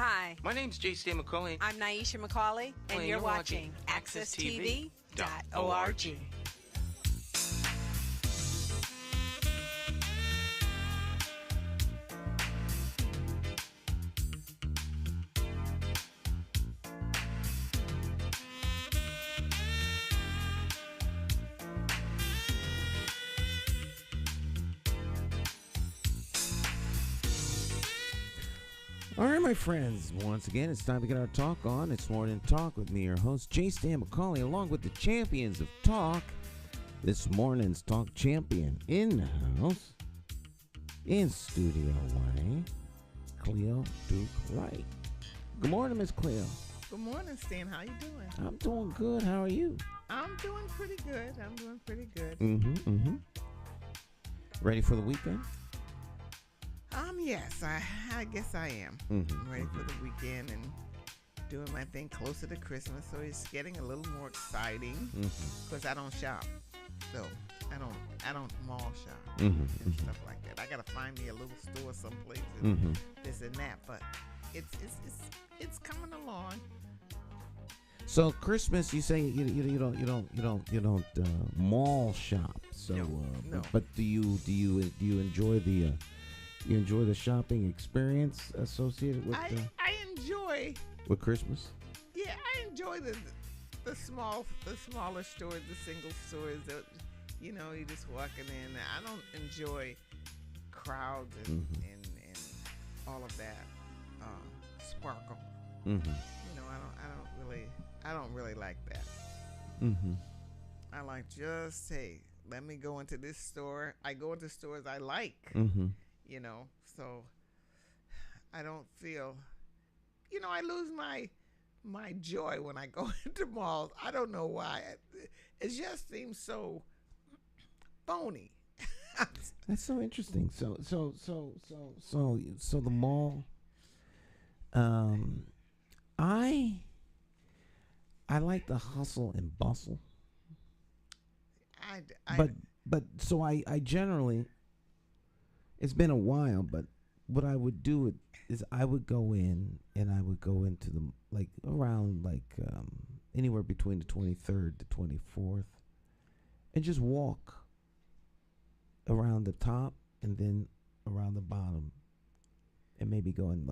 Hi, My name's J.C. McCauley. I'm Naisha McCauley, and you're watching AccessTV.org. All right, my friends, once again, it's time to get our talk on. It's Morning Talk with me, your host, J. Stan McCauley, along with the champions of talk. This morning's talk champion in the house, in Studio Y, Cleo Duke-Wright. Good morning, Miss Cleo. Good morning, Stan. How you doing? I'm doing good. How are you? I'm doing pretty good. Ready for the weekend? Yes, I guess I am. I'm ready for the weekend and doing my thing closer to Christmas, so it's getting a little more exciting because I don't shop, so I don't mall shop and stuff like that. I gotta find me a little store someplace and this and that, but it's coming along. So Christmas, you say you don't mall shop. So, no. But do you enjoy the shopping experience associated with I enjoy with Christmas? Yeah, I enjoy the smaller stores, the single stores that you're just walking in. I don't enjoy crowds and all of that sparkle. I don't really like that. I like just let me go into this store. I go into stores I like. So I don't feel, I lose my joy when I go into malls. I don't know why. It just seems so phony. That's so interesting. So the mall. I like the hustle and bustle. But so I generally. It's been a while, but what I would do is I would go in and I would go into the around anywhere between the 23rd to 24th and just walk around the top and then around the bottom and maybe go in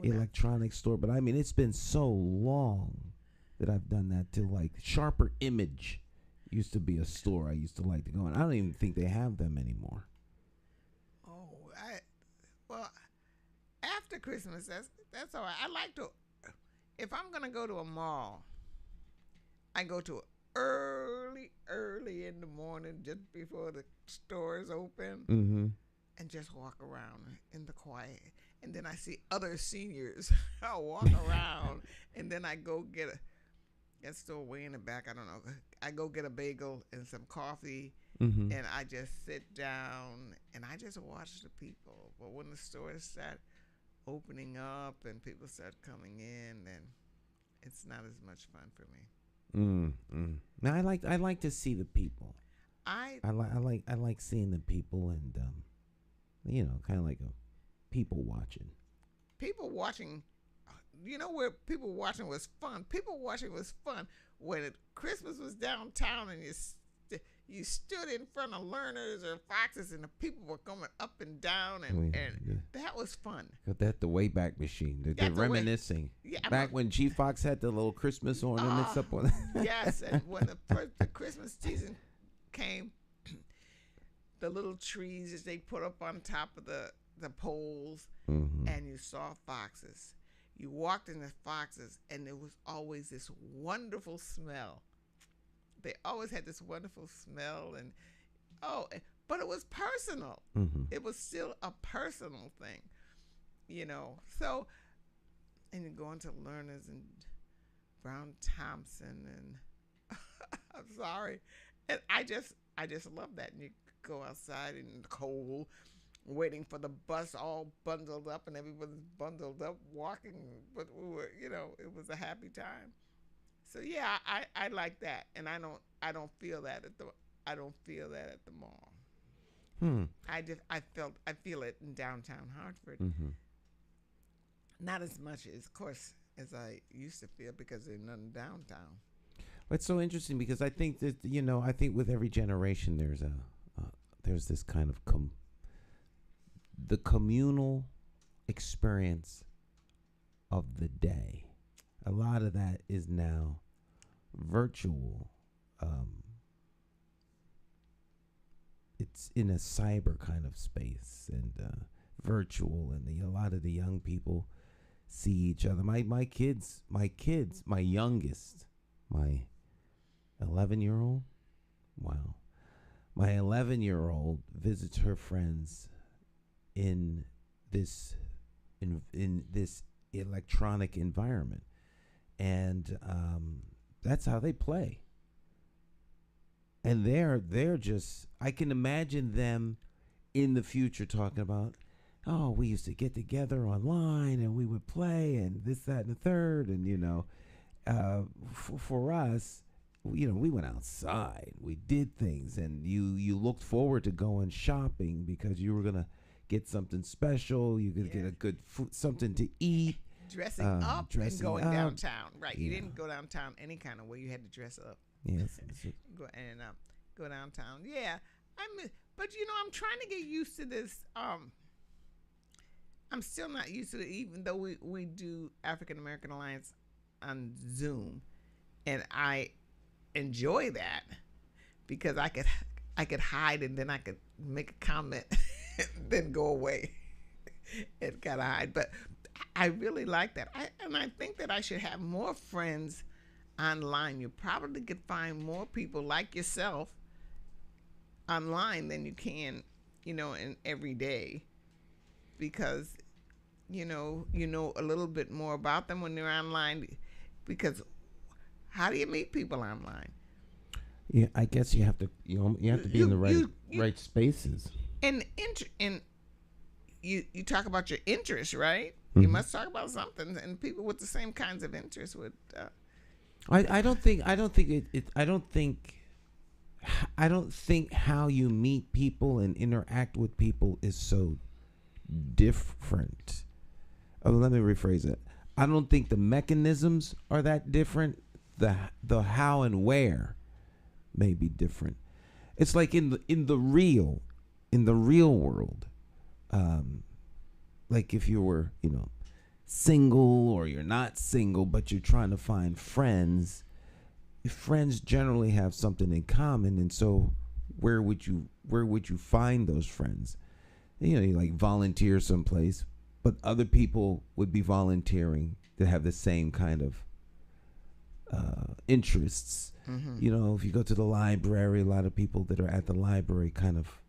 electronics store. But I mean, it's been so long that I've done that till Sharper Image used to be a store I used to like to go in. I don't even think they have them anymore. Well, after Christmas, that's all right. I like to, if I'm going to go to a mall, I go to early in the morning, just before the stores open, and just walk around in the quiet. And then I see other seniors. I'll walk around, and then I go get a store way in the back. I don't know. I go get a bagel and some coffee. And I just sit down and I just watch the people. But when the stores start opening up and people start coming in, then it's not as much fun for me. Now I like to see the people. I like seeing the people and kind of like a people watching. People watching. Where people watching was fun. People watching was fun when Christmas was downtown and you stood in front of Learners or Foxes and the people were going up and down and that was fun. Got that the Wayback Machine. They're reminiscing. Back when G Fox had the little Christmas ornaments up on. Yes, and when the Christmas season came, the little trees that they put up on top of the poles, and you saw foxes. You walked in the foxes, and there was always this wonderful smell. They always had this wonderful smell, but it was personal. It was still a personal thing, So, and you go into Learners and Brown Thompson, and I'm sorry, and I just love that. And you go outside in the cold, waiting for the bus, all bundled up, and everybody's bundled up, walking. But we were, it was a happy time. So yeah, I like that, and I don't feel that at the mall. I feel it in downtown Hartford. Not as much, as, of course, as I used to feel because there's nothing downtown. It's so interesting because I think that I think with every generation there's this kind of the communal experience of the day. A lot of that is now virtual. It's in a cyber kind of space and virtual, and a lot of the young people see each other. My youngest, my 11-year-old, wow, my 11-year-old visits her friends in this electronic environment, and that's how they play. And they're just, I can imagine them in the future talking about, oh, we used to get together online and we would play and this, that, and the third. And, for us, we went outside, we did things, and you looked forward to going shopping because you were going to get something special. You could get a good food, something to eat. Dressing up and going downtown. Right. You didn't go downtown any kind of way. You had to dress up. Yes. Go downtown. Yeah. But I'm trying to get used to this. I'm still not used to it, even though we do African American Alliance on Zoom, and I enjoy that because I could hide and then I could make a comment and then go away and kind of hide. But I really like that. I think that I should have more friends online. You probably could find more people like yourself online than you can, in every day, because you know a little bit more about them when they're online. Because how do you meet people online? Yeah, I guess you have to be in the right spaces. And you talk about your interests, right? Mm-hmm. You must talk about something, and people with the same kinds of interests would. I don't think how you meet people and interact with people is so different. Oh, let me rephrase it. I don't think the mechanisms are that different. The how and where may be different. It's like in the real world, like if you were single or you're not single, but you're trying to find friends. Friends generally have something in common, and so where would you find those friends? You like volunteer someplace, but other people would be volunteering that have the same kind of interests. Mm-hmm. If you go to the library, a lot of people that are at the library kind of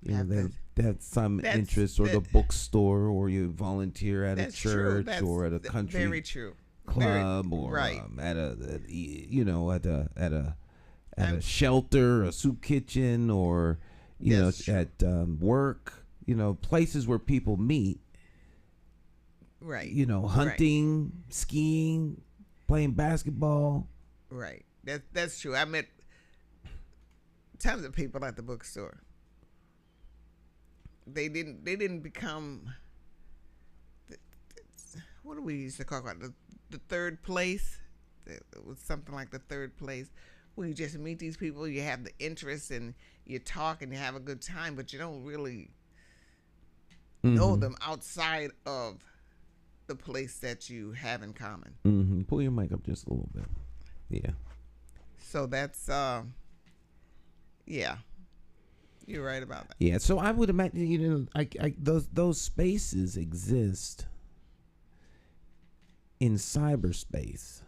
they have some interest, or the bookstore, or you volunteer at a church or at a country very true club, or right. At a shelter, a soup kitchen, or at work, places where people meet, right? Hunting, right. Skiing, playing basketball. Right. That's true. I met tons of people at the bookstore. They didn't become what do we used to call it, the third place. It was something like the third place, where you just meet these people, you have the interest, and you talk and you have a good time, but you don't really know them outside of the place that you have in common. Mm-hmm. Pull your mic up just a little bit. Yeah. So that's yeah. You're right about that. Yeah, so I would imagine, those spaces exist in cyberspace.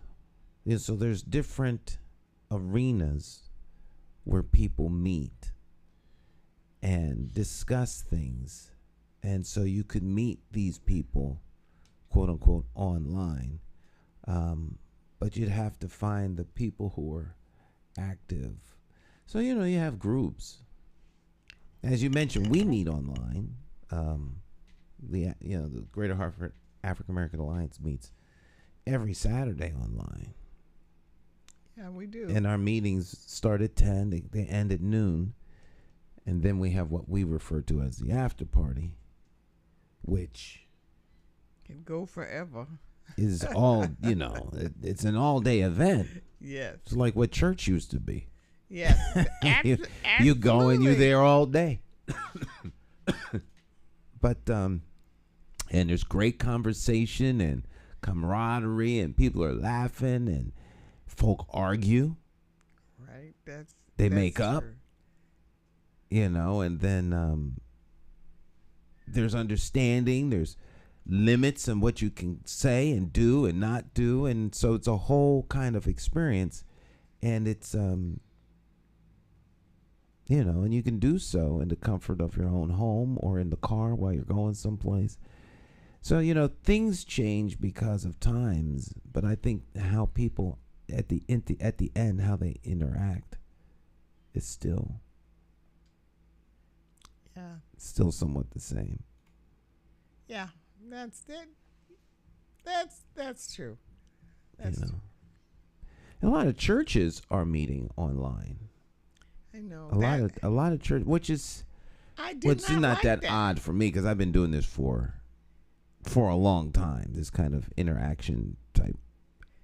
So there's different arenas where people meet and discuss things. And so you could meet these people, quote unquote, online. But you'd have to find the people who are active. So, you have groups. As you mentioned, we meet online. The Greater Hartford African American Alliance meets every Saturday online. Yeah, we do. And our meetings start at 10. They end at noon. And then we have what we refer to as the after party, which Can go forever. is all, it's an all-day event. Yes. It's like what church used to be. Yes. You go and you're there all day. But and there's great conversation and camaraderie, and people are laughing, and folk argue. Right. They that's make up. true. And then there's understanding. There's limits on what you can say and do and not do, and so it's a whole kind of experience, and it's and you can do so in the comfort of your own home or in the car while you're going someplace. So things change because of times, but I think how people at the end how they interact is still somewhat the same. Yeah. That's it. That's true. That's true. And a lot of churches are meeting online. I know. A lot of church, which is not like that odd for me, because I've been doing this for a long time. This kind of interaction type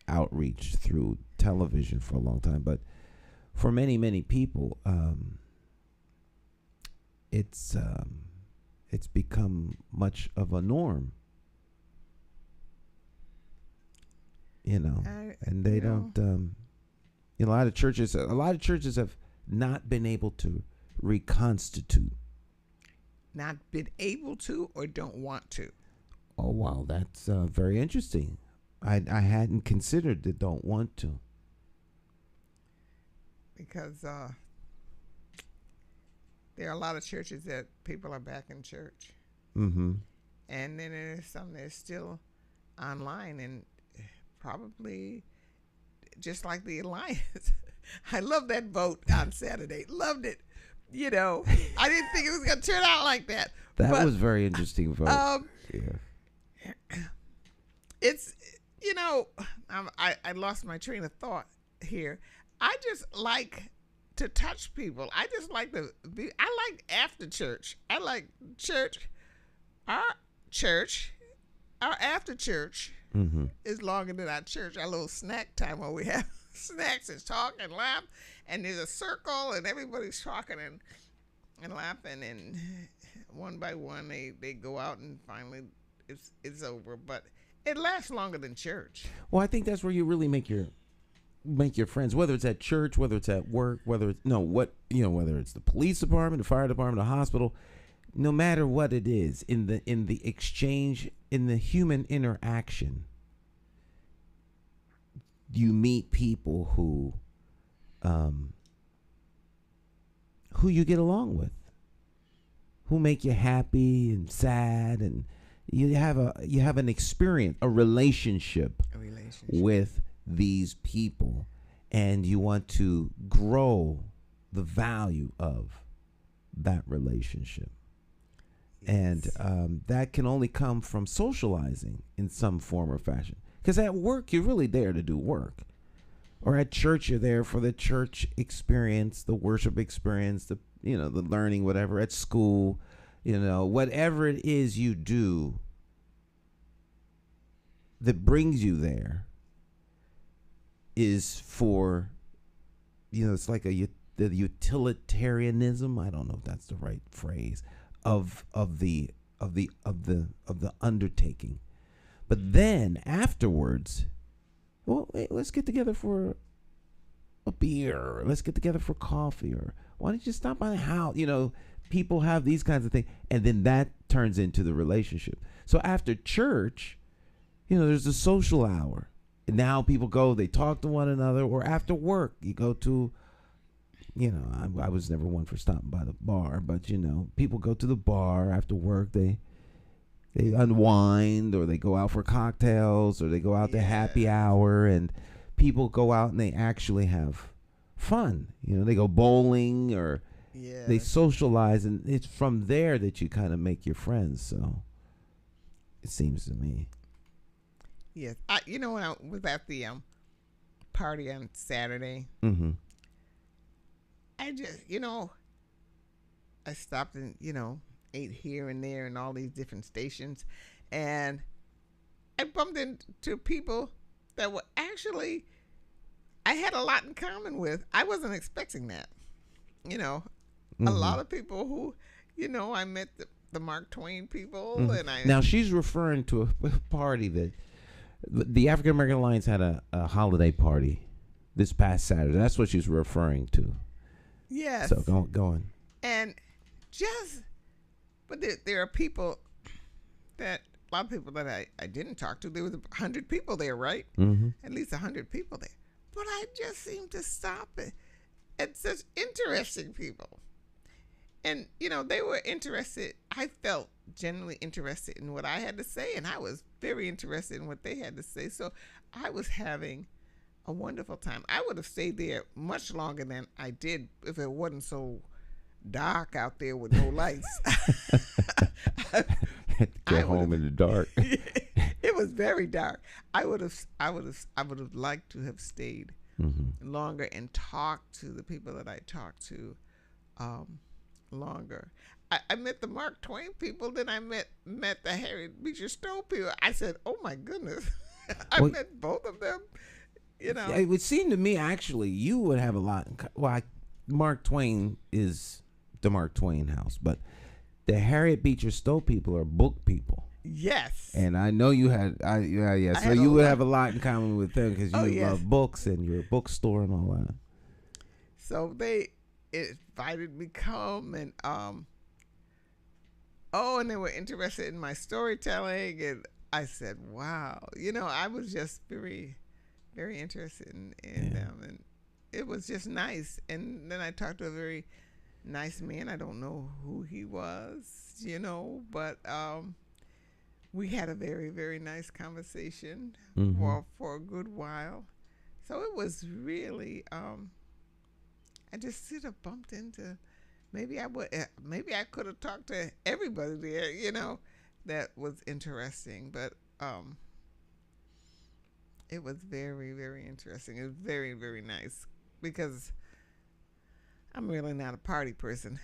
outreach through television for a long time, but for many people, it's become much of a norm. And they don't. A lot of churches have not been able to reconstitute. Not been able to, or don't want to. Oh wow, that's very interesting. I hadn't considered the don't want to. Because there are a lot of churches that people are back in church. Mm-hmm. And then there's some that's still online, and probably just like the Alliance. I love that vote on Saturday. Loved it. I didn't think it was going to turn out like that. That was very interesting vote. Yeah. It's, I lost my train of thought here. I just like to touch people. I just like I like after church. I like church. Our after church is longer than our church. Our little snack time where we have snacks and talk and laugh, and there's a circle and everybody's talking and laughing, and one by one they go out, and finally it's over. But it lasts longer than church. Well, I think that's where you really make your friends, whether it's at church, whether it's at work, whether it's whether it's the police department, the fire department, the hospital. No matter what it is, in the exchange, in the human interaction, you meet people who you get along with, who make you happy and sad, and you have an experience, a relationship with these people, and you want to grow the value of that relationship. Yes. And that can only come from socializing in some form or fashion. Because at work, you're really there to do work. Or at church, you're there for the church experience, the worship experience, the learning, whatever. At school, whatever it is you do that brings you there is for, it's like the utilitarianism. I don't know if that's the right phrase of the undertaking. But then afterwards, well, hey, let's get together for a beer, or let's get together for coffee, or why don't you stop by the house? People have these kinds of things, and then that turns into the relationship. So after church, there's the social hour. And now people go, they talk to one another, or after work, you go to, I was never one for stopping by the bar, but, people go to the bar after work. They unwind, or they go out for cocktails, or they go out to happy hour, and people go out and they actually have fun. They go bowling, or they socialize, and it's from there that you kind of make your friends. So it seems to me. Yes. When I was at the party on Saturday, I just, I stopped and, ate here and there and all these different stations. And I bumped into people that were actually, I had a lot in common with. I wasn't expecting that. You know, a lot of people who, I met the Mark Twain people, and I. Now she's referring to a party that the African American Alliance had a holiday party this past Saturday. That's what she's referring to. Yes. So go on. And but there are people that, a lot of people that I didn't talk to. There was 100 people there, right? Mm-hmm. At least 100 people there. But I just seemed to stop at such interesting people. And, they were interested. I felt genuinely interested in what I had to say, and I was very interested in what they had to say. So I was having a wonderful time. I would have stayed there much longer than I did if it wasn't so dark out there with no lights. Go home in the dark. It was very dark. I would have liked to have stayed longer and talked to the people that I talked to longer. I met the Mark Twain people, then I met the Harriet Beecher Stowe people. I said, "Oh my goodness!" I met both of them. It would seem to me actually you would have a lot. Mark Twain is the Mark Twain house, but the Harriet Beecher Stowe people are book people. Yes. And I know you had, so you would have a lot in common with them because you love books and your bookstore and all that. So they invited me come and and they were interested in my storytelling, and I said, wow, I was just very, very interested in them, and it was just nice. And then I talked to a very nice man. I don't know who he was, but we had a very, very nice conversation for a good while. So it was really, I just sort of bumped into, maybe I could have talked to everybody there, that was interesting. But it was very, very interesting. It was very, very nice because I'm really not a party person.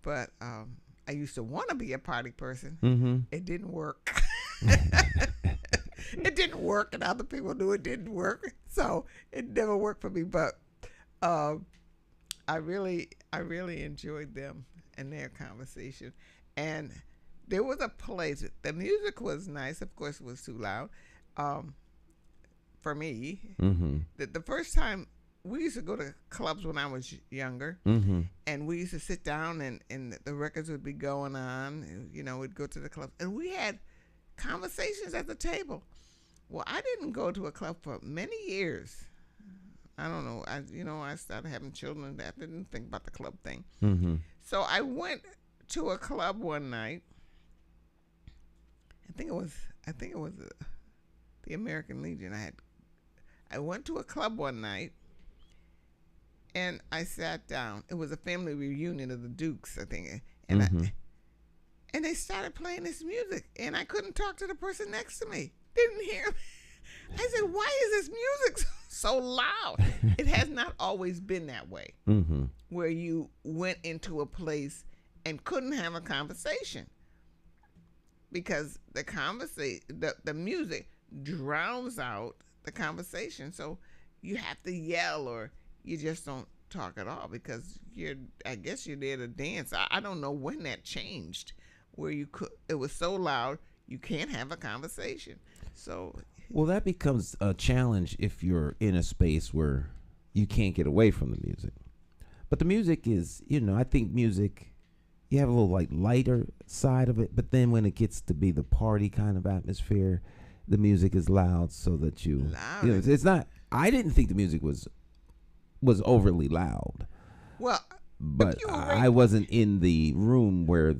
But I used to want to be a party person. It didn't work. It didn't work, and other people knew it didn't work. So it never worked for me. But I really enjoyed them and their conversation. And there was a place. The music was nice. Of course, it was too loud for me. The first time, we used to go to clubs when I was younger, and we used to sit down and the records would be going on. And, we'd go to the club, and we had conversations at the table. Well, I didn't go to a club for many years. I don't know. I started having children. I didn't think about the club thing. So I went to a club one night. I think it was the American Legion. I went to a club one night, and I sat down. It was a family reunion of the Dukes, I think, and and they started playing this music, and I couldn't talk to the person next to me. Didn't hear me. I said, "Why is this music so loud?" It has not always been that way, where you went into a place and couldn't have a conversation because the music drowns out the conversation. So you have to yell, or you just don't talk at all because I guess you're there to dance. I don't know when that changed, where it was so loud you can't have a conversation. So well, that becomes a challenge if you're in a space where you can't get away from the music. But the music is, I think music, you have a little lighter side of it, but then when it gets to be the party kind of atmosphere, the music is loud so that it's not. I didn't think the music was overly loud. Well, but I wasn't in the room where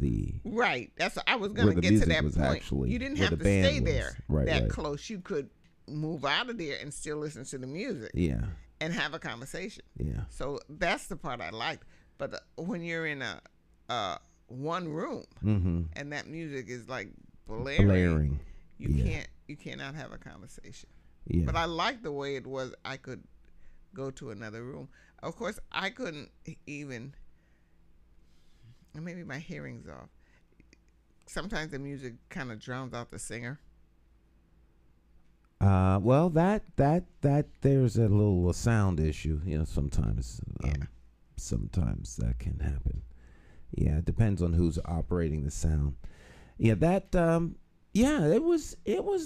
right. That's I was going to get to that point. Actually, you didn't have to stay there right. close. You could move out of there and still listen to the music. Yeah. And have a conversation. Yeah. So that's the part I liked. But when you're in a one room and that music is like blaring. You cannot have a conversation. Yeah. But I liked the way it was. I could go to another room. Of course, I couldn't even, maybe my hearing's off. Sometimes the music kind of drowns out the singer. Well, that there's a little sound issue. Sometimes sometimes that can happen. Yeah, it depends on who's operating the sound. Yeah, it was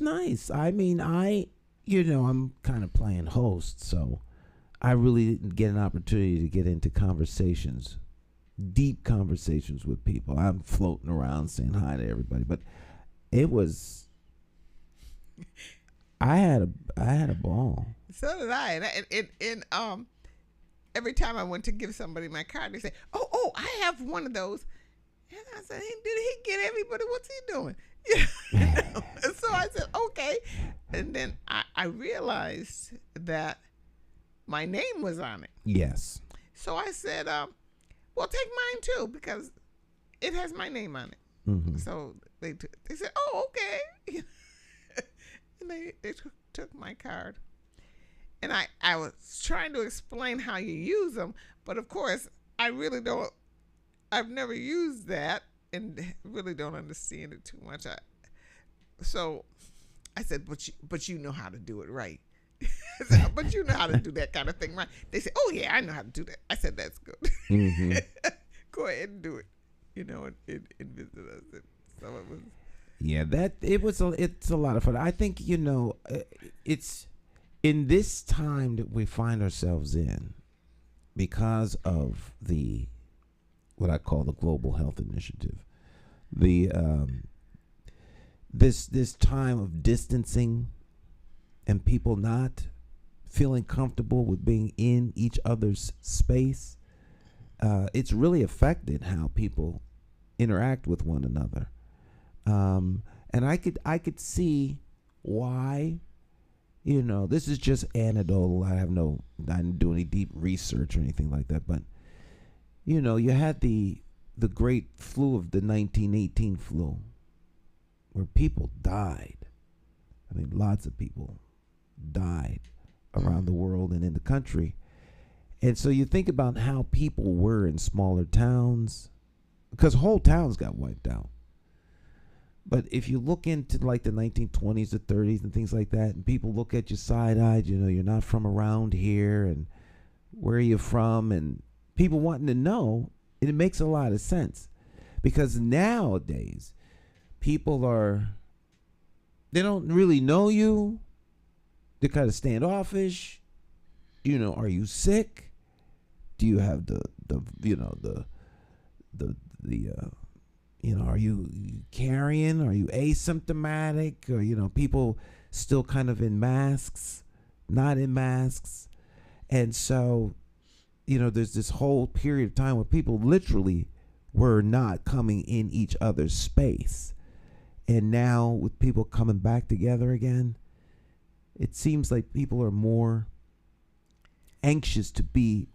nice. I mean, I'm kind of playing host, so I really didn't get an opportunity to get into conversations, deep conversations with people. I'm floating around saying hi to everybody, but it was. I had a ball. So did I. And every time I went to give somebody my card, they say, "Oh, I have one of those." And I said, "Did he get everybody? What's he doing?" And so I said, "Okay." And then I realized that my name was on it. Yes. So I said, "Well, take mine too because it has my name on it." Mm-hmm. So they said, "Oh, okay." And they took my card. And I was trying to explain how you use them, but of course, I've never used that and really don't understand it too much. So I said, but you know how to do it right. But you know how to do that kind of thing right. They said, "Oh yeah, I know how to do that." I said, "That's good." Mm-hmm. Go ahead and do it. And visit us. And so it was. Yeah, it's a lot of fun. I think it's in this time that we find ourselves in because of what I call the Global Health Initiative. This time of distancing and people not feeling comfortable with being in each other's space, it's really affected how people interact with one another. And I could see why, this is just anecdotal. I didn't do any deep research or anything like that. But, you had the great flu of the 1918 flu where people died. I mean, lots of people died around the world and in the country. And so you think about how people were in smaller towns because whole towns got wiped out. But if you look into like the 1920s, the 30s and things like that, and people look at you side-eyed, you're not from around here, and where are you from? And people wanting to know, and it makes a lot of sense. Because nowadays, people they don't really know you. They're kind of standoffish. Are you sick? Do you have are you carrying? Are you asymptomatic? Or, people still kind of in masks, not in masks. And so, there's this whole period of time where people literally were not coming in each other's space. And now with people coming back together again, it seems like people are more anxious to be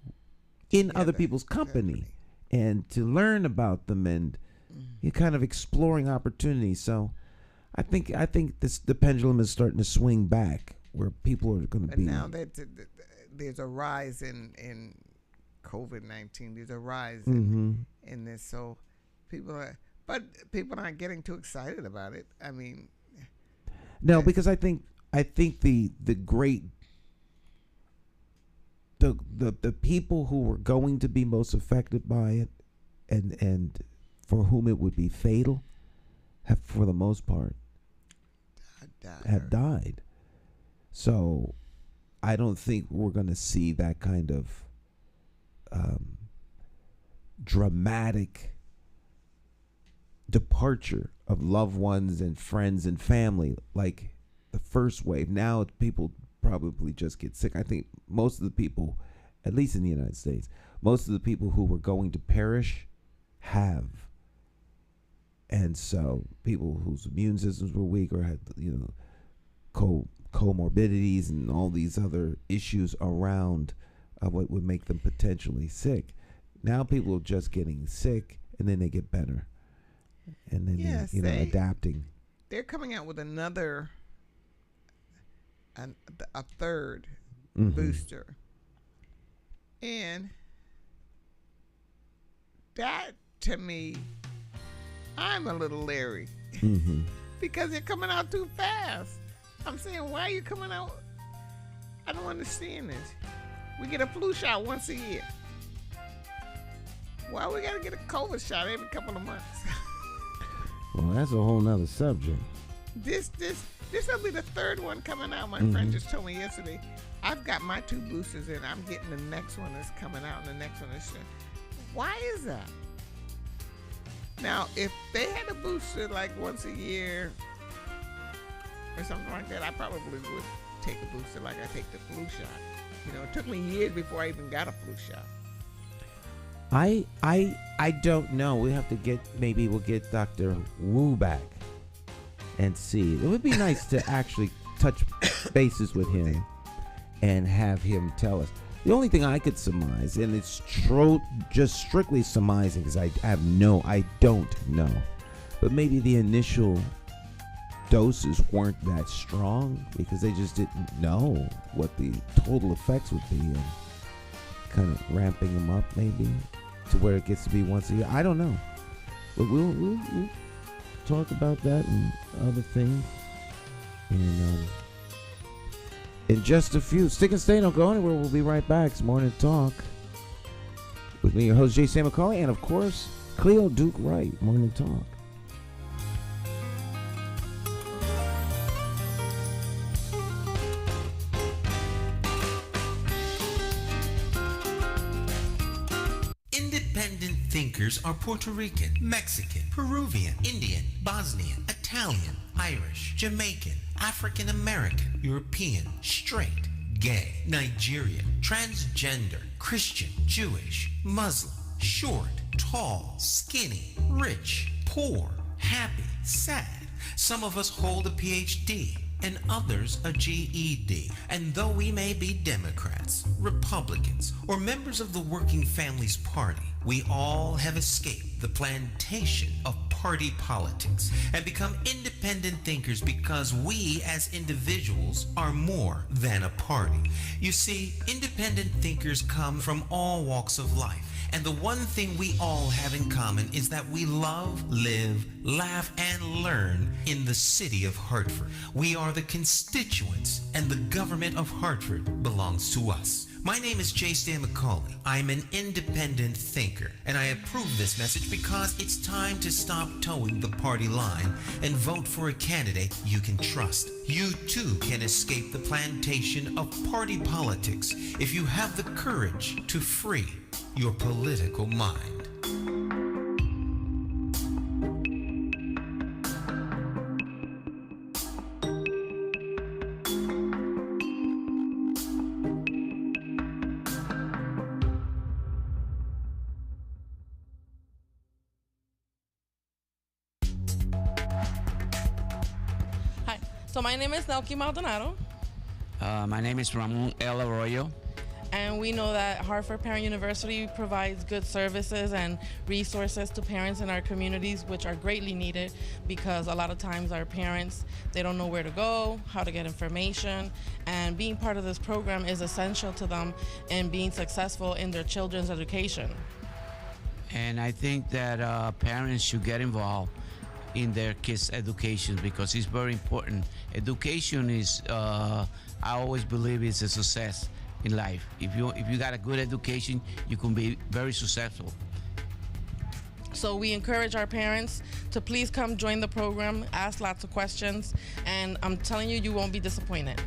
in other people's company and to learn about them, and you're kind of exploring opportunities. So I think the pendulum is starting to swing back where people are going to be. Now that there's a rise in COVID-19, there's a rise in this. So people aren't getting too excited about it. I mean, no, because I think the great the people who were going to be most affected by it and for whom it would be fatal have, for the most part, have died. So I don't think we're going to see that kind of dramatic departure of loved ones and friends and family like the first wave. Now people probably just get sick. I think most of the people, at least in the United States, most of the people who were going to perish have. And so people whose immune systems were weak or had, comorbidities and all these other issues around what would make them potentially sick. Now people are just getting sick and then they get better. And then, adapting. They're coming out with a third booster. And that, to me, I'm a little leery because they're coming out too fast. I'm saying, why are you coming out? I don't understand this. We get a flu shot once a year. Why we gotta get a COVID shot every couple of months? Well, that's a whole nother subject. This will be the third one coming out. My friend just told me yesterday. I've got my 2 boosters and I'm getting the next one that's coming out and the next one is. Why is that? Now, if they had a booster like once a year or something like that, I probably would take a booster like I take the flu shot. You know, it took me years before I even got a flu shot. I don't know. We have to maybe we'll get Dr. Wu back and see. It would be nice to actually touch bases with him and have him tell us. The only thing I could surmise, and it's just strictly surmising because I don't know, but maybe the initial doses weren't that strong because they just didn't know what the total effects would be, and kind of ramping them up maybe to where it gets to be once a year. I don't know, but we'll talk about that and other things. And in just a few, stick and stay, don't go anywhere. We'll be right back. It's Morning Talk with me, your host J. Sam McCauley, and of course Cleo Duke-Wright. Morning Talk. Independent thinkers are Puerto Rican, Mexican, Peruvian, Indian, Bosnian, Italian, Irish, Jamaican, African American, European, straight, gay, Nigerian, transgender, Christian, Jewish, Muslim, short, tall, skinny, rich, poor, happy, sad. Some of us hold a PhD and others a GED. And though we may be Democrats, Republicans, or members of the Working Families Party, we all have escaped the plantation of party politics and become independent thinkers because we as individuals are more than a party. You see, independent thinkers come from all walks of life. And the one thing we all have in common is that we love, live, laugh, and learn in the city of Hartford. We are the constituents, and the government of Hartford belongs to us. My name is J. Stan McCauley. I'm an independent thinker, and I approve this message because it's time to stop towing the party line and vote for a candidate you can trust. You too can escape the plantation of party politics if you have the courage to free your political mind. Hi, so my name is Nelky Maldonado. My name is Ramon L. Arroyo. And we know that Hartford Parent University provides good services and resources to parents in our communities, which are greatly needed because a lot of times our parents, they don't know where to go, how to get information, and being part of this program is essential to them in being successful in their children's education. And I think that parents should get involved in their kids' education because it's very important. Education is, I always believe, is a success in life. If you got a good education, you can be very successful. So we encourage our parents to please come join the program, ask lots of questions, and I'm telling you, you won't be disappointed.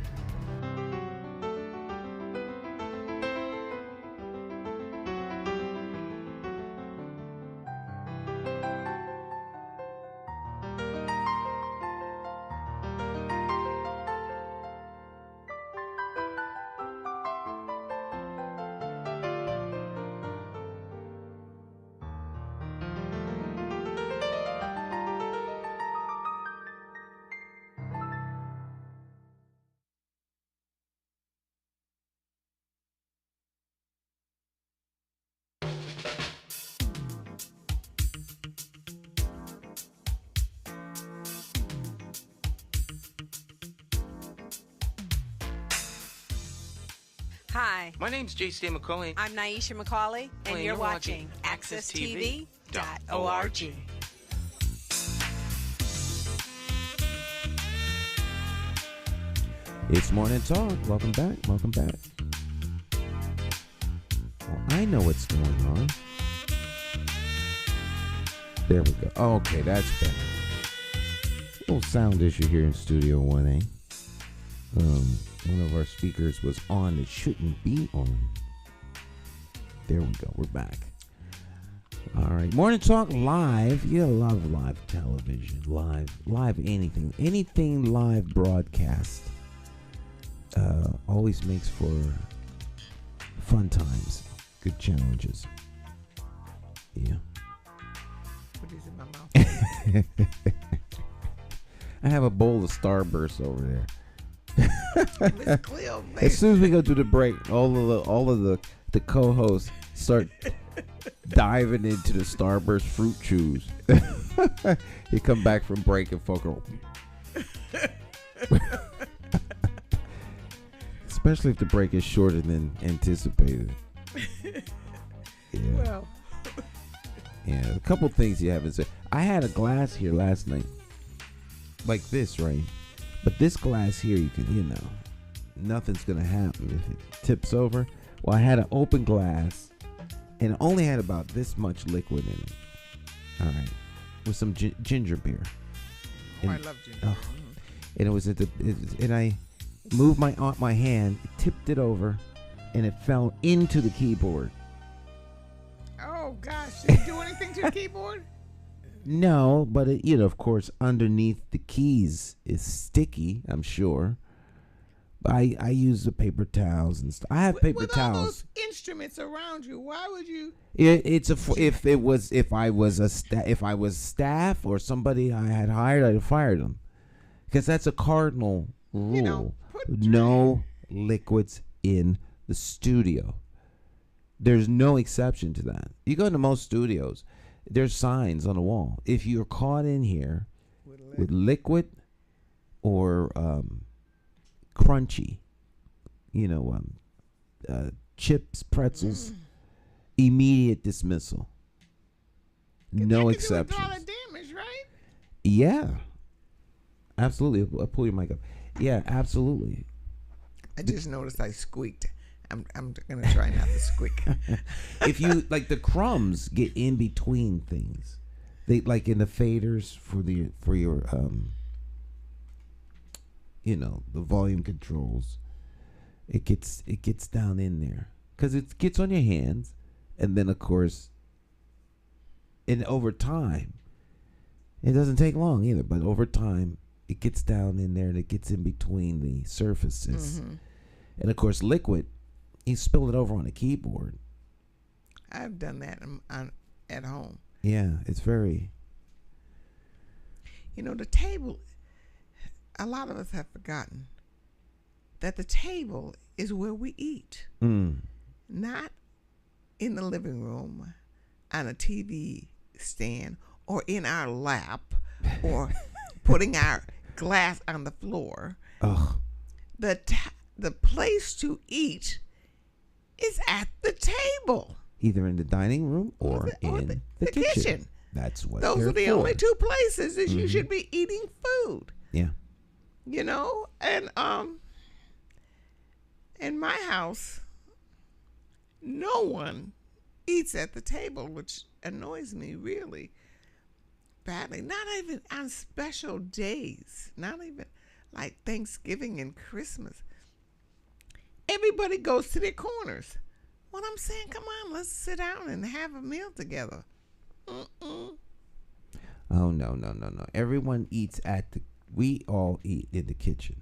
Hi, My name's J. Stan McCauley. I'm Naisha McCauley, and you're watching AccessTV.org. It's Morning Talk. Welcome back. Welcome back. Well, I know what's going on. There we go. Okay, that's better. Little sound issue here in Studio 1A. One of our speakers was on that shouldn't be on. There we go. We're back. All right. Morning Talk live. You love live television. Live anything. Anything live broadcast. Always makes for fun times. Good challenges. Yeah. Put these in my mouth. I have a bowl of Starburst over there. Miss Cleo, baby. As soon as we go to the break, all of the co-hosts start diving into the Starburst fruit chews. You come back from break and folk are, especially if the break is shorter than anticipated. Yeah. Well. Yeah, a couple things you haven't said. I had a glass here last night, like this, right? But this glass here, you can, nothing's gonna happen if it tips over. Well, I had an open glass, and it only had about this much liquid in it. All right, with some ginger beer. And, I love ginger beer. And it was and I moved my hand, tipped it over, and it fell into the keyboard. Oh gosh, did you do anything to the keyboard? No, but it, of course, underneath the keys is sticky, I'm sure. But I use the paper towels and stuff. I have paper with towels. All those instruments around you, why would you? If I was staff or somebody I had hired, I'd have fired them, because that's a cardinal rule. No liquids in the studio. There's no exception to that. You go into most studios, there's signs on the wall. If you're caught in here with liquid or crunchy, chips, pretzels, immediate dismissal. No exceptions. Do a lot of damage, right? Yeah, absolutely. I'll pull your mic up. Yeah, absolutely. I just noticed I squeaked. I'm gonna try not to squeak. If you like, the crumbs get in between things, they like in the faders for your the volume controls. It gets down in there because it gets on your hands, and then of course, and over time, it doesn't take long either. But over time, it gets down in there and it gets in between the surfaces, and of course, liquid. You spill it over on the keyboard. I've done that at home. Yeah, it's very. The table. A lot of us have forgotten that the table is where we eat, not in the living room, on a TV stand, or in our lap, or putting our glass on the floor. Ugh. The place to eat is at the table. Either in the dining room or in the kitchen. That's what those are the only two places that you should be eating food. Yeah. And in my house, no one eats at the table, which annoys me really badly. Not even on special days. Not even like Thanksgiving and Christmas. Everybody goes to their corners. What I'm saying, come on, let's sit down and have a meal together. Oh, no. Everyone eats we all eat in the kitchen.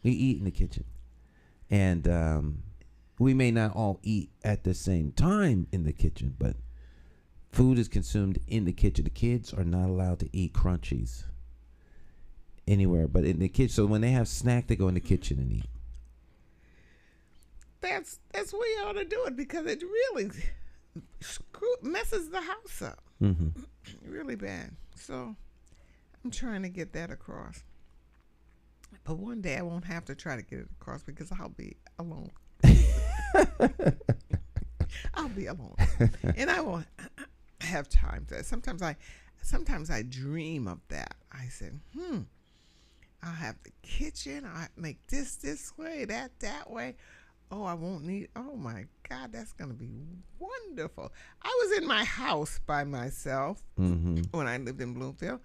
We eat in the kitchen. And we may not all eat at the same time in the kitchen, but food is consumed in the kitchen. The kids are not allowed to eat crunchies anywhere but in the kitchen. So when they have snack, they go in the kitchen and eat. That's where you ought to do it, because it really messes the house up. Really bad. So I'm trying to get that across. But one day I won't have to try to get it across because I'll be alone. I'll be alone. And I won't have time to. Sometimes I dream of that. I said, I'll have the kitchen. I'll make this way, that way. Oh, I won't need. Oh my God, that's gonna be wonderful. I was in my house by myself when I lived in Bloomfield.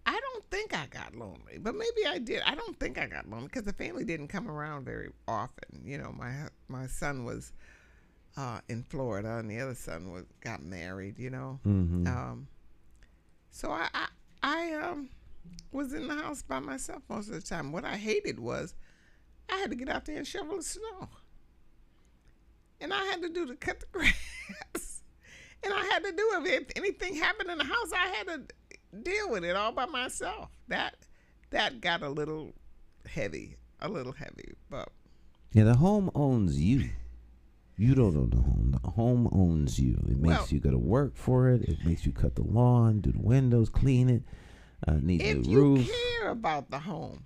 I don't think I got lonely, but maybe I did. I don't think I got lonely because the family didn't come around very often. You know, my son was in Florida, and the other son got married. You know, so I was in the house by myself most of the time. What I hated was I had to get out there and shovel the snow, and I had to do to cut the grass, and I had to do it. If anything happened in the house, I had to deal with it all by myself. That got a little heavy, but yeah, the home owns you. You don't own the home. The home owns you. It makes you go to work for it. It makes you cut the lawn, do the windows, clean it, need the roof. If you care about the home,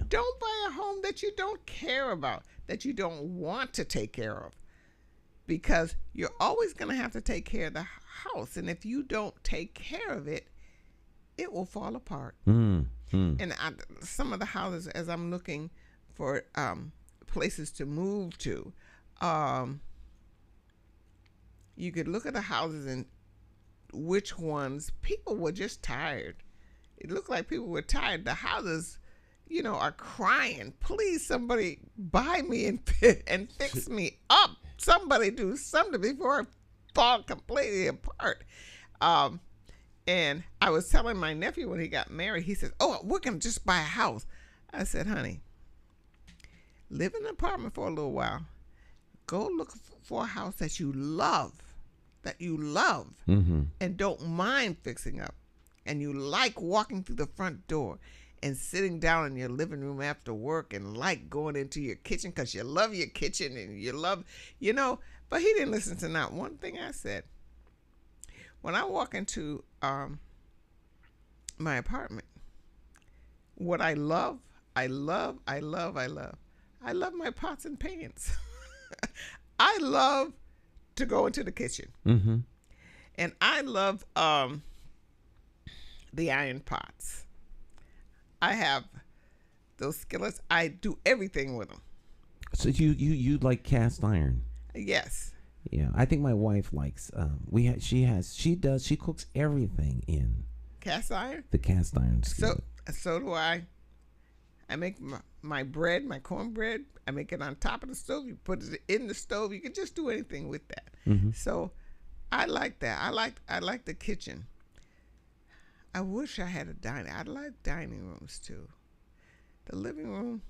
don't buy a home that you don't care about, that you don't want to take care of, because you're always going to have to take care of the house, and if you don't take care of it, it will fall apart. And some of the houses, as I'm looking for places to move to, you could look at the houses and which ones people were just tired. It looked like people were tired. The houses, are crying. Please, somebody buy me and fix me up. Somebody do something before I fall completely apart. And I was telling my nephew when he got married, he said, "Oh, we're going to just buy a house." I said, "Honey, live in an apartment for a little while. Go look for a house that you love, and don't mind fixing up. And you like walking through the front door and sitting down in your living room after work and like going into your kitchen because you love your kitchen and you love, But he didn't listen to not one thing I said. When I walk into my apartment, what I love my pots and pans. I love to go into the kitchen. And I love the iron pots. I have those skillets. I do everything with them. So you like cast iron? Yes. Yeah, I think my wife likes. She cooks everything in cast iron. The cast iron skillet. So do I. I make my bread, my cornbread. I make it on top of the stove. You put it in the stove. You can just do anything with that. So I like that. I like the kitchen. I wish I had a dining. I like dining rooms too. The living room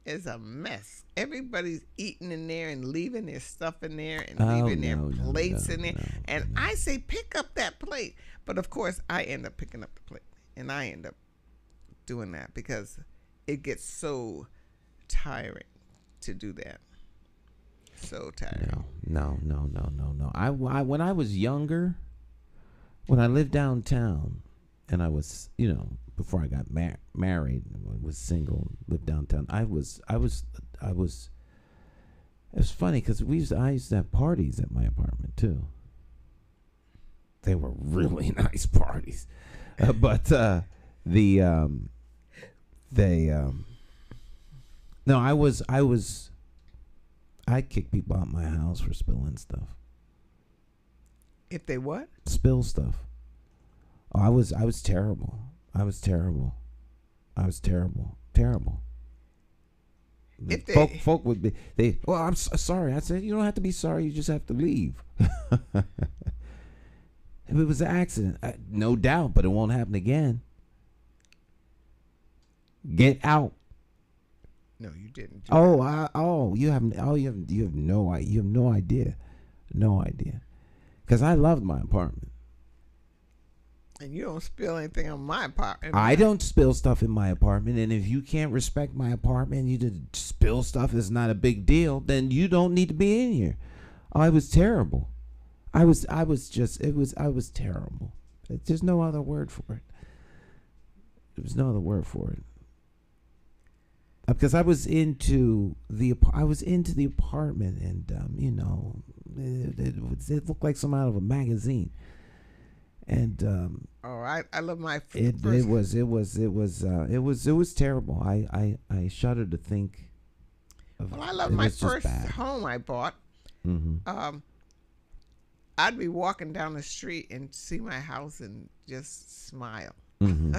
is a mess. Everybody's eating in there and leaving their stuff in there and leaving their plates in there. I say, pick up that plate. But of course, I end up picking up the plate. And I end up doing that because it gets so tiring to do that. So tiring. No. When I was younger, when I lived downtown, and I was, before I got married, I was single, lived downtown. It was funny because I used to have parties at my apartment too. They were really nice parties, I kick people out my house for spilling stuff. If they what? Spill stuff. Oh, I was terrible. Terrible. If folk would be, well, I'm sorry. I said, you don't have to be sorry. You just have to leave. If it was an accident, no doubt, but it won't happen again. Get out. No, you didn't. You have no idea. No idea. Because I loved my apartment. And you don't spill anything on my apartment. I don't spill stuff in my apartment, and if you can't respect my apartment, you just spill stuff that's not a big deal, then you don't need to be in here. I was terrible. I was terrible. There's no other word for it. There was no other word for it. Because I was into the apartment, and it looked like some out of a magazine. And I love my it first. was terrible. I shudder to think of. Well, I love it my was just first bad. home I bought. Mm-hmm. I'd be walking down the street and see my house and just smile. Mm-hmm.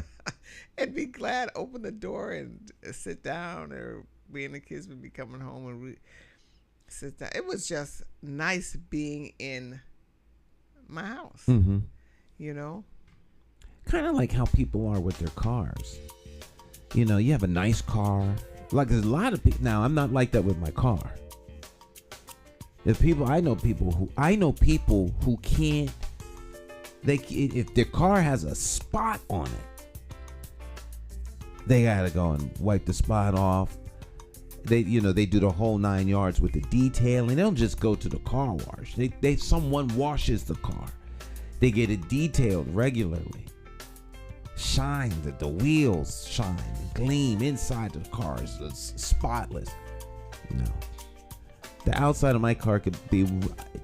And be glad, open the door and sit down, or me and the kids would be coming home and we sit down. It was just nice being in my house, Mm-hmm. you know? Kind of like how people are with their cars. You know, you have a nice car. Like there's a lot of people. Now, I'm not like that with my car. I know people who can't. If their car has a spot on it, they gotta go and wipe the spot off. They do the whole 9 yards with the detailing. They don't just go to the car wash. Someone washes the car. They get it detailed regularly. Shine, the wheels shine, gleam inside the car is spotless. No. The outside of my car could be,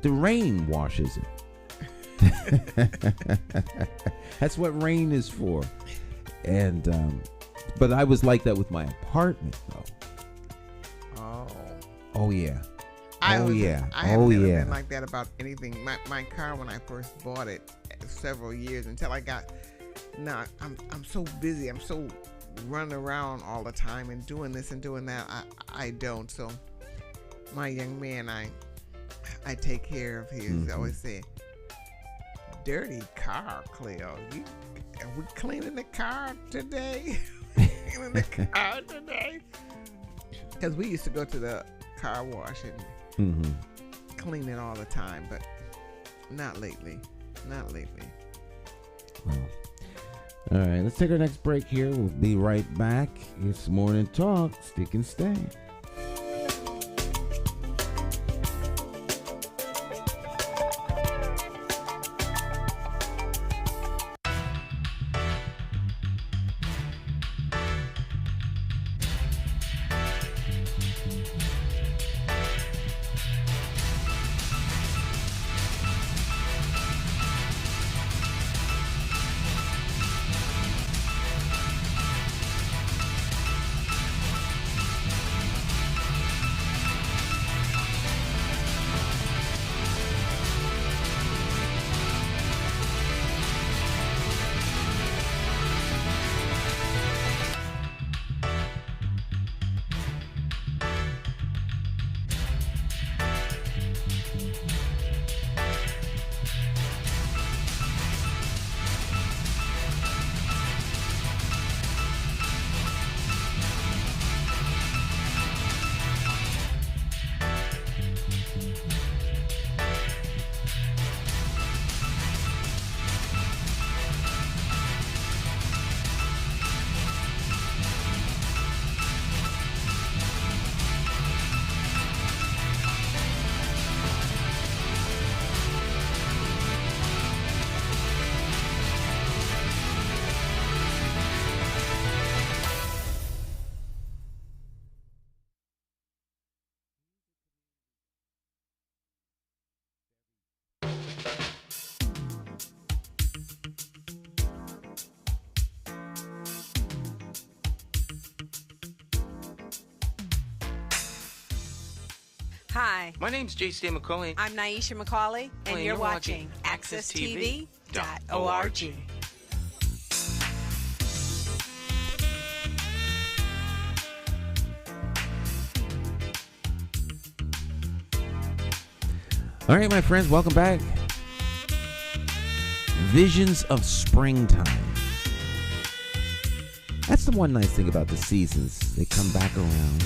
the rain washes it. That's what rain is for. And, but I was like that with my apartment though. Oh yeah. I haven't yeah. been like that about anything. My car, when I first bought it, several years until I got. Now I'm so busy. I'm so running around all the time and doing this and doing that. I don't. So my young man, I take care of his. Mm-hmm. I always say, dirty car, Cleo. Are we cleaning the car today? Cleaning the car today? Because we used to go to the car wash and clean it all the time, but not lately. Not lately. Well, all right, let's take our next break here. We'll be right back. It's Morning Talk. Stick and stay. Hi, My name's J.C. McCauley. I'm Naisha McCauley, and you're watching AccessTV.org. All right, my friends, welcome back. Visions of springtime. That's the one nice thing about the seasons. They come back around.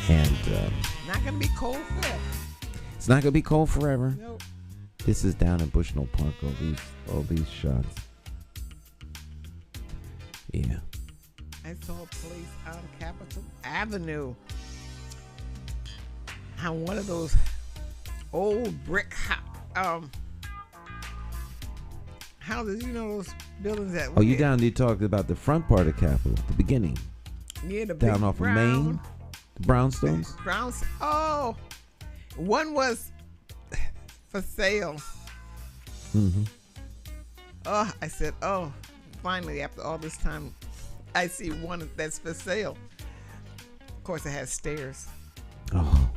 And Not gonna be cold forever. it's not going to be cold forever. Nope. This is down in Bushnell Park, all these shots. Yeah. I saw a place on Capitol Avenue. On one of those old brick houses, those buildings that. Oh, you talked about the front part of Capitol, the beginning. Yeah, the Down big off of Main, the brownstones. Oh, one was for sale. Mm-hmm. Oh, I said, oh, finally, after all this time, I see one that's for sale. Of course, it has stairs. Oh,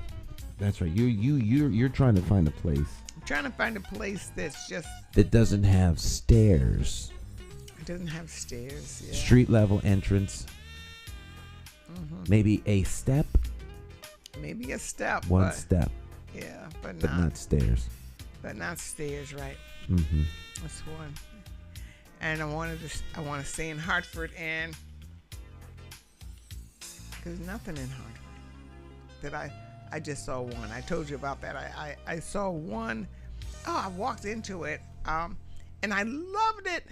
that's right. You're trying to find a place I'm trying to find a place that's just, that doesn't have stairs. it doesn't have stairs. Yeah. Street level entrance. Mm-hmm. Maybe a step. Maybe a step. One but, step, Yeah, but not stairs. But not stairs, right? Mm-hmm. That's one. And I want to stay in Hartford, and there's nothing in Hartford that I just saw one. I told you about that. I saw one. Oh, I walked into it, and I loved it.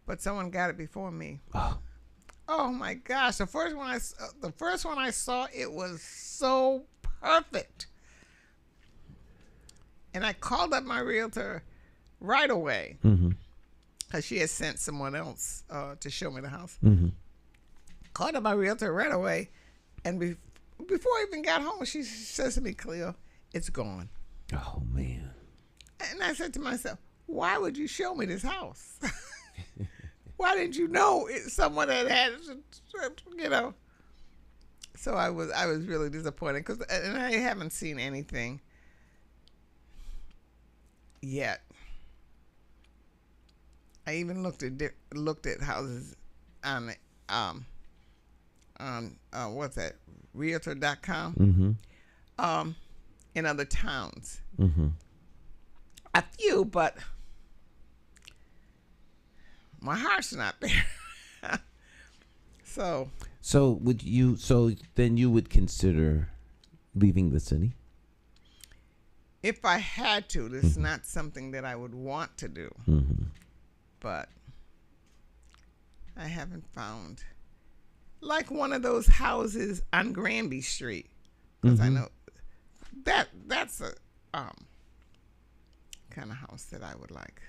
But someone got it before me. Oh my gosh! The first one I saw, it was so perfect. And I called up my realtor right away, because she had sent someone else to show me the house. Mm-hmm. Called up my realtor right away, and before I even got home, she says to me, "Cleo, it's gone." Oh man. And I said to myself, "Why would you show me this house? Why didn't you know it's someone that had, you know?" So I was really disappointed, and I haven't seen anything yet. I even looked at houses on what's that, Realtor.com, in other towns. Mm-hmm. A few, but my heart's not there. So then you would consider leaving the city? if I had to, this is not something that I would want to do. Mm-hmm. But I haven't found like one of those houses on Granby Street, because I know that's a kind of house that I would like.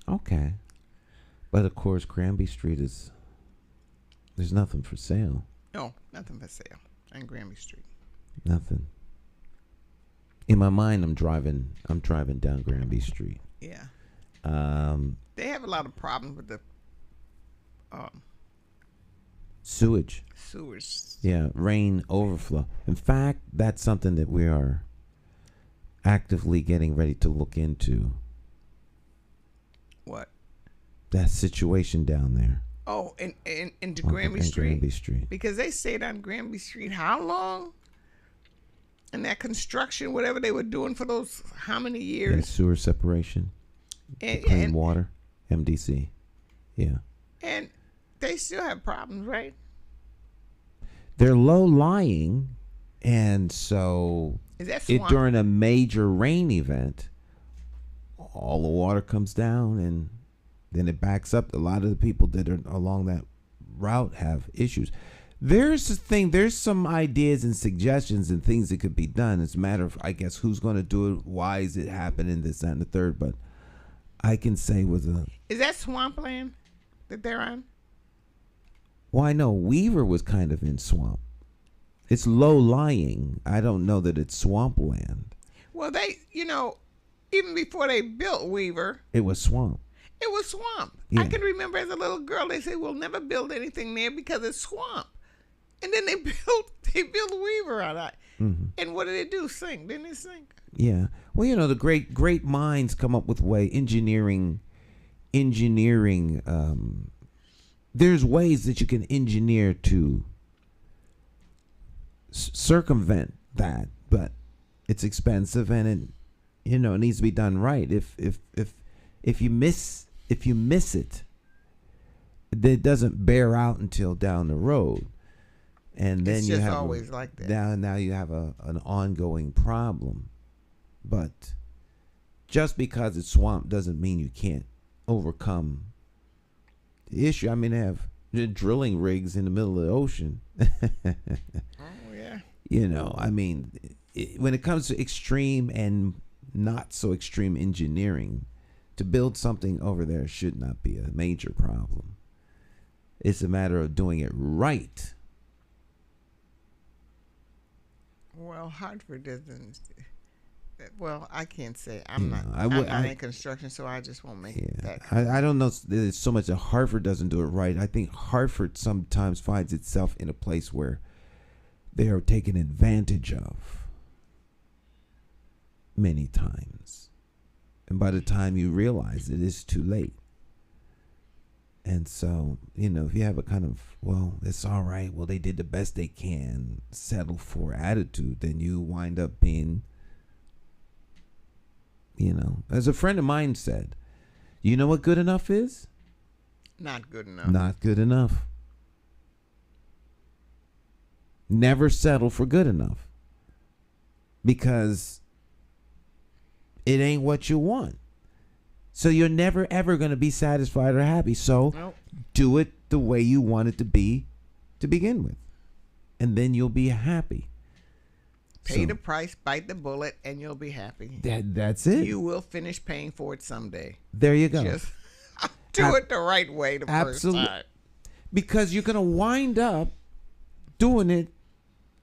Okay. But of course, Granby Street there's nothing for sale. No, nothing for sale on Granby Street. Nothing. In my mind, I'm driving down Granby Street. Yeah. They have a lot of problems with the Sewage. sewers. Yeah, rain overflow. In fact, that's something that we are actively getting ready to look into. What? That situation down there. Oh, into On Granby Street. Granby Street. Because they stayed on Granby Street how long? And that construction, whatever they were doing for those how many Yeah, years? sewer separation. And, Clean water. MDC. Yeah. and they still have problems, right? They're low lying, and so Is that swamp? during a major rain event, all the water comes down and then it backs up. A lot of the people that are along that route have issues. There's some ideas and suggestions and things that could be done. It's a matter of, I guess, who's going to do it, why is it happening, this, that, and the third. But I can say Is that swampland that they're on? well, I know Weaver was kind of in swamp. It's low lying. I don't know that it's swampland. Well, they, even before they built Weaver, It was swamp. it was swamp. Yeah. I can remember as a little girl, they said, we'll never build anything there because it's swamp. And then they built Weaver on it. Mm-hmm. And what did it do? Sink? Didn't it sink? Yeah. Well, the great minds come up with engineering. There's ways that you can engineer to circumvent that, but it's expensive and it needs to be done right. If you miss it, it doesn't bear out until down the road, and then It's you just have always like that. Now you have an ongoing problem. But just because it's swamp doesn't mean you can't overcome the issue. I mean, they have drilling rigs in the middle of the ocean. Oh, yeah. I mean, when it comes to extreme and not so extreme engineering, to build something over there should not be a major problem. It's a matter of doing it right. Well, Hartford doesn't. Well, I can't say. I'm You not. know, I'm not in construction, so I just won't make that. I don't know. There's so much that Hartford doesn't do it right. I think Hartford sometimes finds itself in a place where they are taken advantage of many times. And by the time you realize it, it's too late. And so, you know, if you have a kind of, well, it's all right, well, they did the best they can, settle for attitude, then you wind up being, you know, as a friend of mine said, you know what good enough is? Not good enough. Not good enough. Never settle for good enough. Because it ain't what you want. So you're never ever going to be satisfied or happy. So do it the way you want it to be to begin with. And then you'll be happy. Pay the price, bite the bullet, and you'll be happy. That's it. You will finish paying for it someday. There you go. Just do it the right way the first time. Because you're going to wind up doing it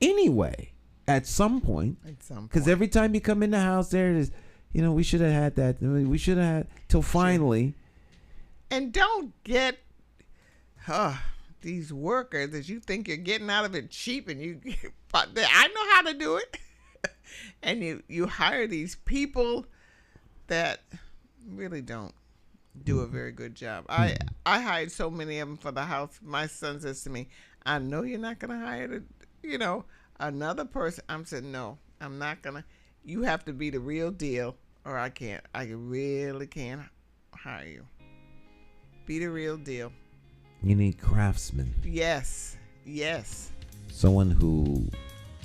anyway at some point. Because every time you come in the house, there it is. You know, we should have had that. We should have had till finally. And don't get these workers that you think you're getting out of it cheap, and I know how to do it. And you hire these people that really don't do a very good job. I hired so many of them for the house. My son says to me, "I know you're not going to hire another person." I'm saying, "No, I'm not going to. You have to be the real deal, or I can't. I really can't hire you. Be the real deal." You need craftsmen. Yes. Someone who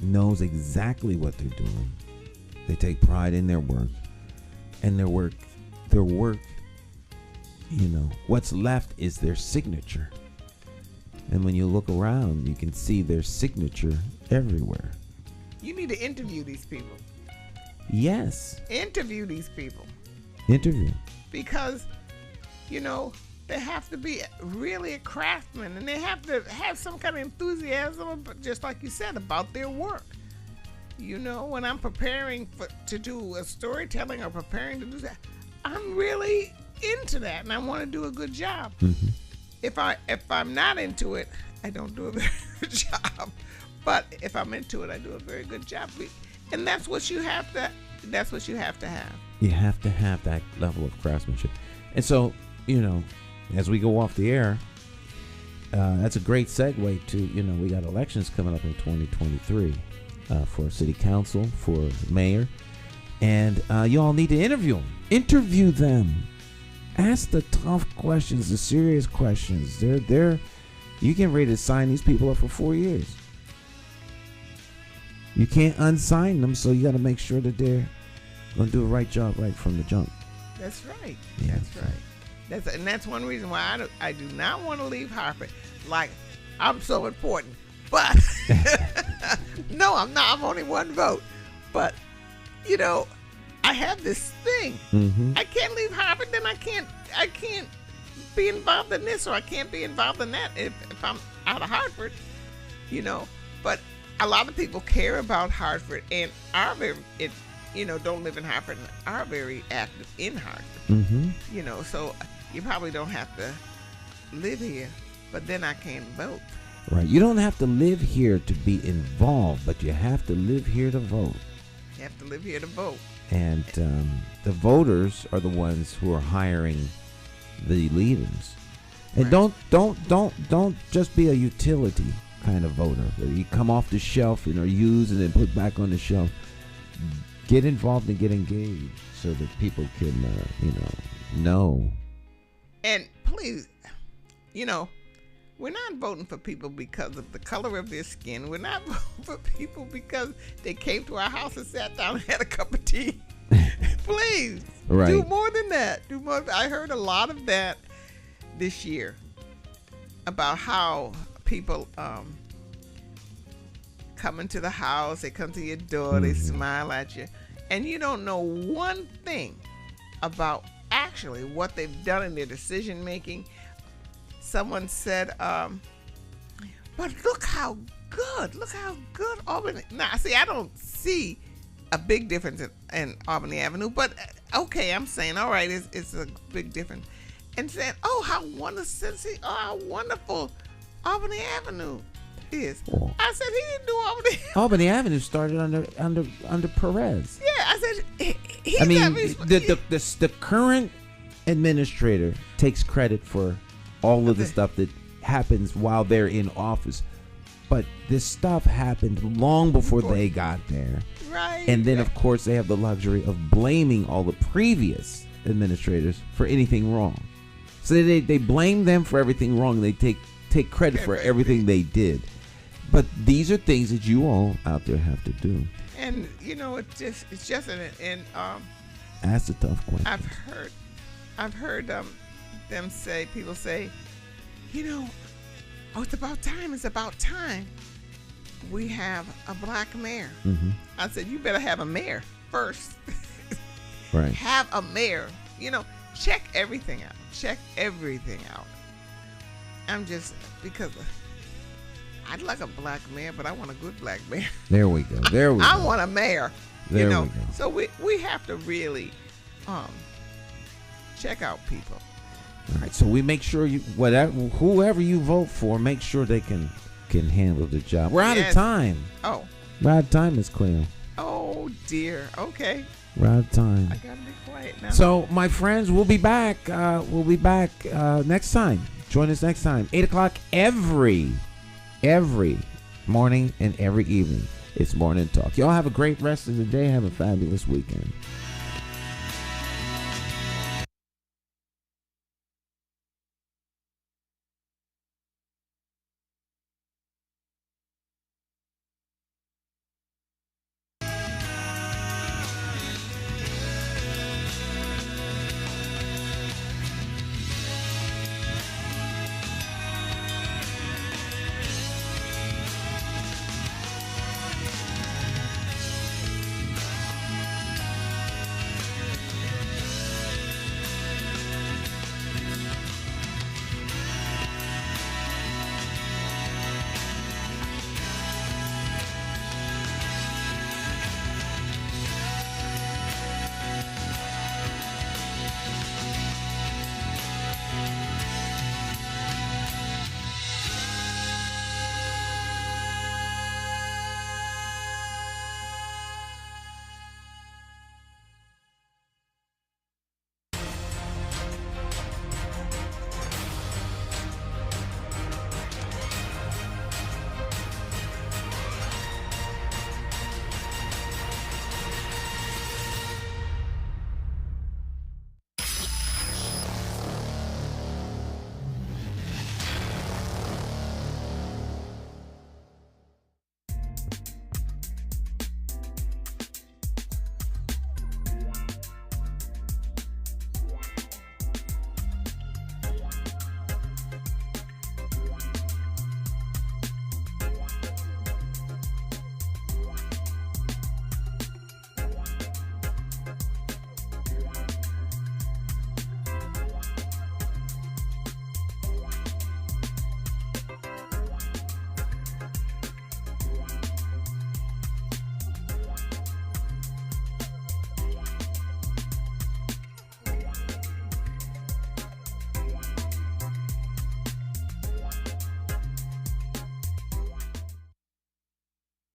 knows exactly what they're doing. They take pride in their work. And their work, you know, what's left is their signature. And when you look around, you can see their signature everywhere. You need to interview these people. Yes. Interview these people. Interview. Because, you know, they have to be really a craftsman, and they have to have some kind of enthusiasm, just like you said, about their work. You know, when I'm preparing to do a storytelling or preparing to do that, I'm really into that, and I want to do a good job. Mm-hmm. If I'm not into it, I don't do a very good job. But if I'm into it, I do a very good job. And that's what you have to. That's what you have to have. You have to have that level of craftsmanship. And so, you know, as we go off the air, that's a great segue to, you know, we got elections coming up in 2023 for city council, for mayor, and you all need to interview them. Interview them. Ask the tough questions, the serious questions. They're you get ready to sign these people up for 4 years. You can't unsign them, so you got to make sure that they're going to do a right job right from the jump. That's right. Yeah. That's right. That's one reason why I do not want to leave Hartford. Like, I'm so important. But, no, I'm not. I'm only one vote. But, you know, I have this thing. Mm-hmm. I can't leave Hartford, then I can't be involved in this, or I can't be involved in that if I'm out of Hartford, you know. But a lot of people care about Hartford and are very, don't live in Hartford and are very active in Hartford. Mm-hmm. You know, so you probably don't have to live here, but then I can't vote. Right. You don't have to live here to be involved, but you have to live here to vote. You have to live here to vote. And the voters are the ones who are hiring the leaders. And right. don't just be a utility kind of voter where you come off the shelf and are used and then put back on the shelf. Get involved and get engaged so that people can know. And please, we're not voting for people because of the color of their skin. We're not voting for people because they came to our house and sat down and had a cup of tea. Please, right. Do more than that. Do more. I heard a lot of that this year about how people come into the house, they come to your door, they smile at you, and you don't know one thing about actually what they've done in their decision making. Someone said, but look how good Albany. Now, see, I don't see a big difference in Albany Avenue. But okay, I'm saying, all right, it's a big difference. And saying, oh, how wonderful Albany Avenue is. Oh. I said he didn't do Albany. Albany Avenue started under Perez. Yeah, I said he's I mean, not the current administrator takes credit for all of the stuff that happens while they're in office, but this stuff happened long before they got there. right. And then, of course, they have the luxury of blaming all the previous administrators for anything wrong. So they blame them for everything wrong. They take credit for everything they did. But these are things that you all out there have to do. And it's just Ask the tough question. I've heard people say, it's about time we have a black mayor. Mm-hmm. I said, you better have a mayor first. Right. Have a mayor. Check everything out. I'm just, because I'd like a black mayor, but I want a good black mayor. There we go. I want a mayor. There we go. So we have to really check out people. All right. So we make sure whoever you vote for, make sure they can handle the job. We're out of time. Oh. We're out of time, Miss Cleo. Oh dear. Okay. We're out of time. I gotta be quiet now. So, my friends, we'll be back. Next time. Join us next time, 8:00 every morning and every evening. It's Morning Talk. Y'all have a great rest of the day. Have a fabulous weekend.